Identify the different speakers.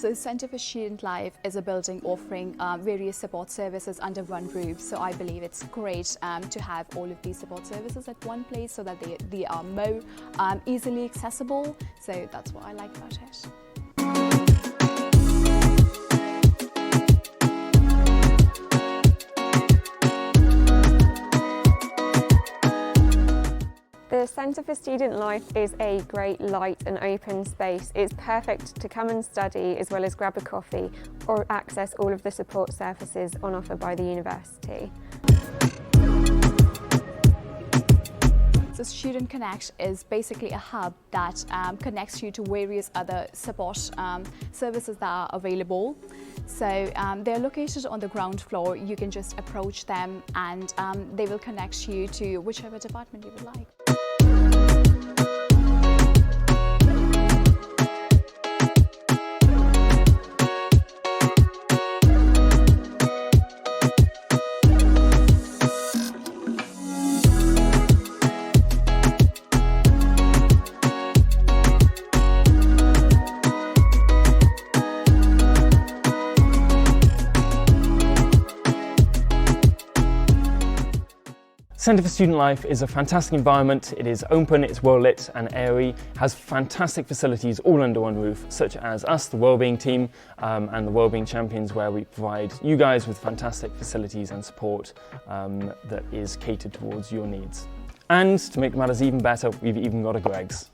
Speaker 1: So Centre for Student Life is a building offering various support services under one roof. So I believe it's great to have all of these support services at one place so that they are more easily accessible. So that's what I like about it.
Speaker 2: The Centre for Student Life is a great light and open space. It's perfect to come and study as well as grab a coffee or access all of the support services on offer by the university.
Speaker 1: So Student Connect is basically a hub that connects you to various other support services that are available. So they're located on the ground floor. You can just approach them and they will connect you to whichever department you would like.
Speaker 3: Centre for Student Life is a fantastic environment. It is open, it's well lit and airy, has fantastic facilities all under one roof, such as us, the wellbeing team, and the wellbeing champions, where we provide you guys with fantastic facilities and support that is catered towards your needs. And to make matters even better, we've even got a Greggs.